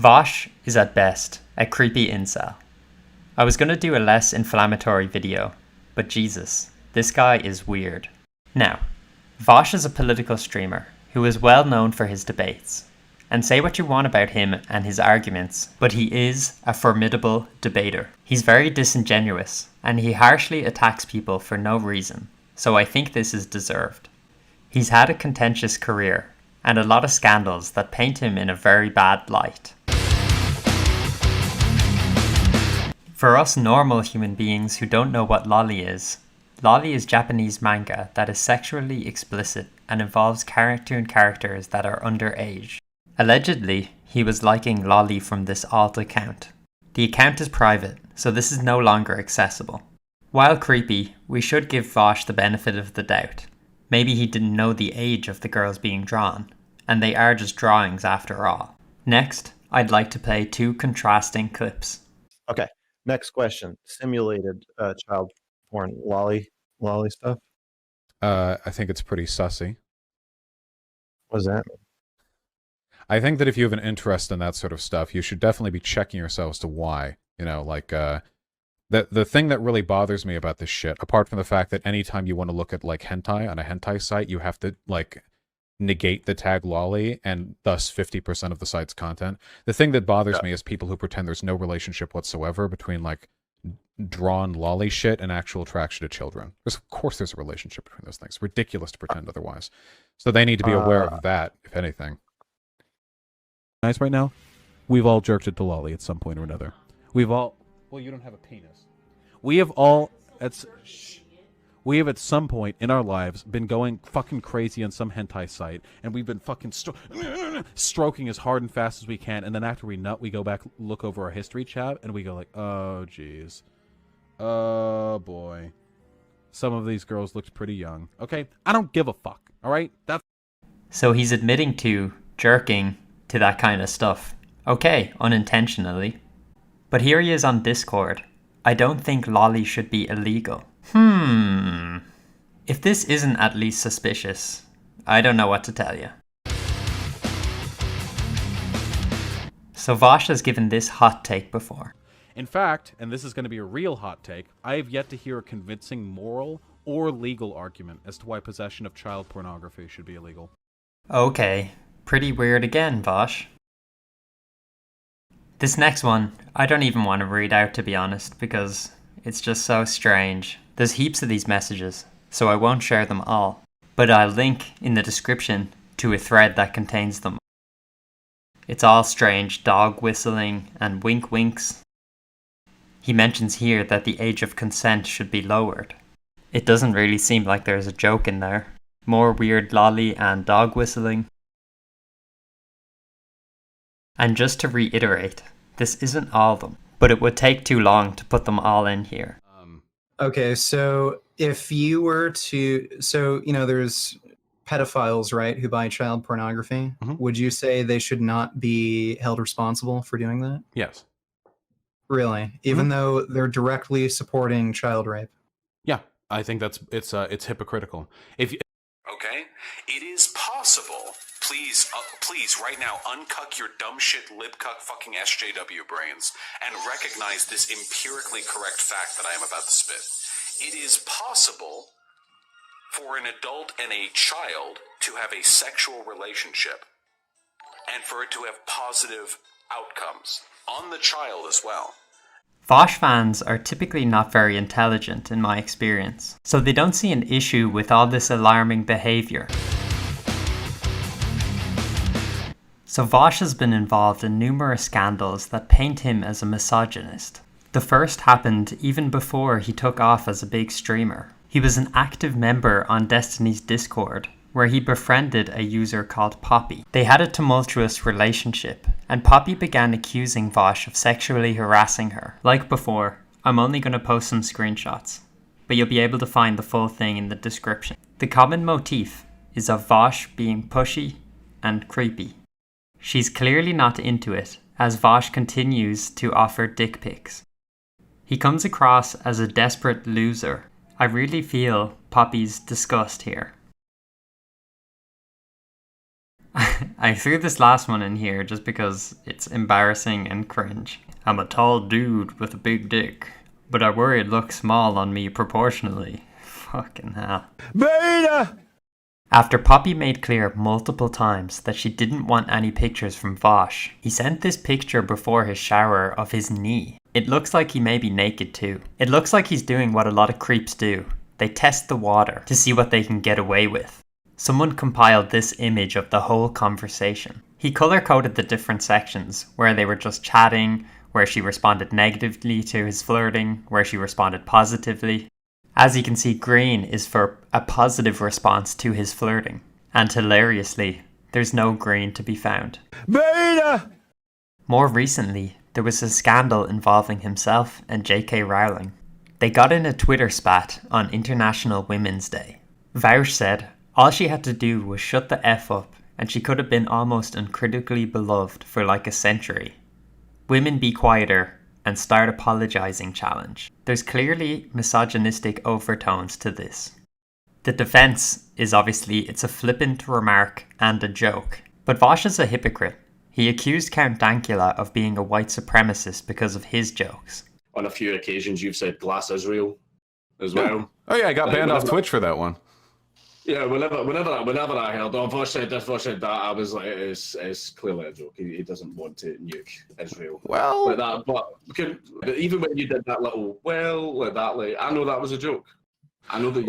Vaush is at best a creepy incel. I was gonna do a less inflammatory video, but Jesus, this guy is weird. Now, Vaush is a political streamer who is well known for his debates. And say what you want about him and his arguments, but he is a formidable debater. He's very disingenuous, and he harshly attacks people for no reason, so I think this is deserved. He's had a contentious career, and a lot of scandals that paint him in a very bad light. For us normal human beings who don't know what Loli is Japanese manga that is sexually explicit and involves cartoon characters that are underage. Allegedly, he was liking Loli from this alt account. The account is private, so this is no longer accessible. While creepy, we should give Vaush the benefit of the doubt. Maybe he didn't know the age of the girls being drawn, and they are just drawings after all. Next, I'd like to play 2 contrasting clips. Okay, next question. Simulated child porn, Loli stuff? I think it's pretty sussy. What does that mean? I think that if you have an interest in that sort of stuff, you should definitely be checking yourself as to why. You know, like, the thing that really bothers me about this shit, apart from the fact that anytime you want to look at, like, hentai on a hentai site, you have to, like, negate the tag loli and thus 50% of the site's content. The thing that bothers me is people who pretend there's no relationship whatsoever between, like, drawn loli shit and actual attraction to children. Of course there's a relationship between those things. Ridiculous to pretend otherwise. So they need to be aware of that, if anything. Nice right now, we've all jerked it to Loli at some point or another. We've all... Well, you don't have a penis. We have all... We have at some point in our lives been going fucking crazy on some hentai site, and we've been fucking stroking as hard and fast as we can, and then after we nut, we go back, look over our history chat, and we go like, oh, jeez. Oh, boy. Some of these girls looked pretty young. Okay? I don't give a fuck, alright? That's... So he's admitting to jerking to that kind of stuff. Okay, unintentionally. But here he is on Discord. I don't think Loli should be illegal. If this isn't at least suspicious, I don't know what to tell you. So Vaush has given this hot take before. In fact, and this is going to be a real hot take, I have yet to hear a convincing moral or legal argument as to why possession of child pornography should be illegal. Okay, pretty weird again, Vaush. This next one, I don't even want to read out to be honest, because it's just so strange. There's heaps of these messages, so I won't share them all, but I'll link in the description to a thread that contains them. It's all strange dog whistling and wink winks. He mentions here that the age of consent should be lowered. It doesn't really seem like there's a joke in there. More weird loli and dog whistling. And just to reiterate, this isn't all of them, but it would take too long to put them all in here. Okay, so if you were to... So, you know, there's pedophiles, right, who buy child pornography. Mhm. Would you say they should not be held responsible for doing that? Yes. Really? Even though they're directly supporting child rape? Yeah, I think it's hypocritical. If you, Okay? It is possible. Please, right now, uncuck your dumb shit, libcuck fucking SJW brains and recognize this empirically correct fact that I am about to spit. It is possible for an adult and a child to have a sexual relationship and for it to have positive outcomes on the child as well. Vaush fans are typically not very intelligent in my experience, so they don't see an issue with all this alarming behaviour. So Vaush has been involved in numerous scandals that paint him as a misogynist. The first happened even before he took off as a big streamer. He was an active member on Destiny's Discord, where he befriended a user called Poppy. They had a tumultuous relationship, and Poppy began accusing Vaush of sexually harassing her. Like before, I'm only going to post some screenshots, but you'll be able to find the full thing in the description. The common motif is of Vaush being pushy and creepy. She's clearly not into it, as Vaush continues to offer dick pics. He comes across as a desperate loser. I really feel Poppy's disgust here. I threw this last one in here just because it's embarrassing and cringe. I'm a tall dude with a big dick, but I worry it looks small on me proportionally. Fucking hell. Beta! After Poppy made clear multiple times that she didn't want any pictures from Vaush, he sent this picture before his shower of his knee. It looks like he may be naked too. It looks like he's doing what a lot of creeps do. They test the water to see what they can get away with. Someone compiled this image of the whole conversation. He color-coded the different sections, where they were just chatting, where she responded negatively to his flirting, where she responded positively. As you can see, green is for a positive response to his flirting. And hilariously, there's no green to be found. Beta! More recently, there was a scandal involving himself and JK Rowling. They got in a Twitter spat on International Women's Day. Vaush said all she had to do was shut the F up and she could have been almost uncritically beloved for like a century. Women be quieter and start apologizing challenge. There's clearly misogynistic overtones to this. The defense is obviously it's a flippant remark and a joke. But Vaush is a hypocrite. He accused Count Dankula of being a white supremacist because of his jokes. On a few occasions, you've said "Glass Israel" as well. Oh yeah, I got banned off Twitch for that one. Yeah, whenever I heard, oh, Vaush said this, Vaush said that, I was like, it's clearly a joke. He doesn't want to nuke Israel. Well, Like that, but even when you did that little, I know that was a joke. I know that you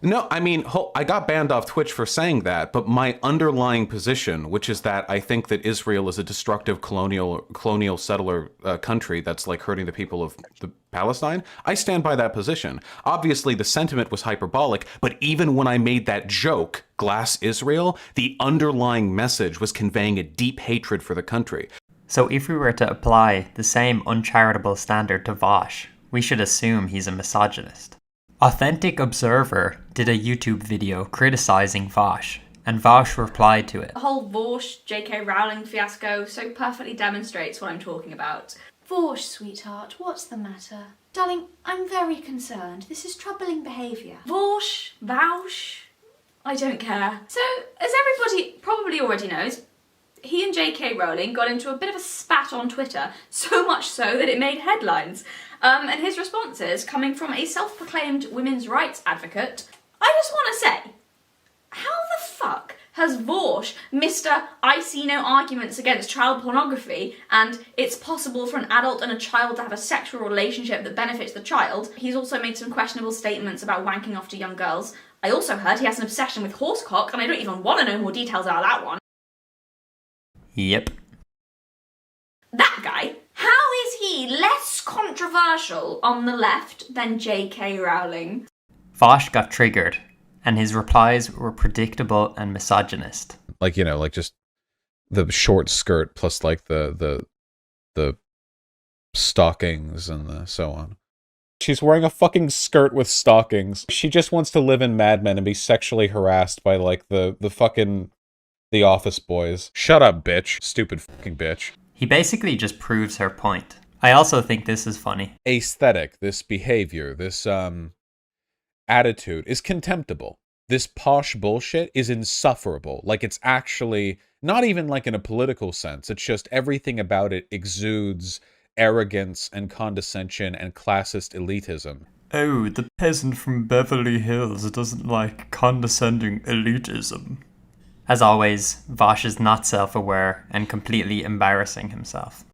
no, I mean, I got banned off Twitch for saying that, but my underlying position, which is that I think that Israel is a destructive colonial settler country that's like hurting the people of the Palestine, I stand by that position. Obviously, the sentiment was hyperbolic, but even when I made that joke, Glass Israel, the underlying message was conveying a deep hatred for the country. So if we were to apply the same uncharitable standard to Vaush, we should assume he's a misogynist. Authentic Observer did a YouTube video criticizing Vaush, and Vaush replied to it. The whole Vaush JK Rowling fiasco so perfectly demonstrates what I'm talking about. Vaush, sweetheart, what's the matter? Darling, I'm very concerned. This is troubling behaviour. Vaush, I don't care. So, as everybody probably already knows, he and JK Rowling got into a bit of a spat on Twitter, so much so that it made headlines. And his responses, coming from a self-proclaimed women's rights advocate, I just want to say, how the fuck has Vaush, Mr. I see no arguments against child pornography, and it's possible for an adult and a child to have a sexual relationship that benefits the child? He's also made some questionable statements about wanking off to young girls. I also heard he has an obsession with horsecock, and I don't even want to know more details about that one. Yep. That guy? How is he less controversial on the left than JK Rowling? Vaush got triggered, and his replies were predictable and misogynist. Like, like just the short skirt plus like the stockings and the so on. She's wearing a fucking skirt with stockings. She just wants to live in Mad Men and be sexually harassed by like the fucking the office boys. Shut up, bitch. Stupid fucking bitch. He basically just proves her point. I also think this is funny. Aesthetic, this behavior, this attitude is contemptible. This posh bullshit is insufferable. Like, it's actually not even like in a political sense. It's just everything about it exudes arrogance and condescension and classist elitism. Oh, the peasant from Beverly Hills doesn't like condescending elitism. As always, Vaush is not self-aware and completely embarrassing himself.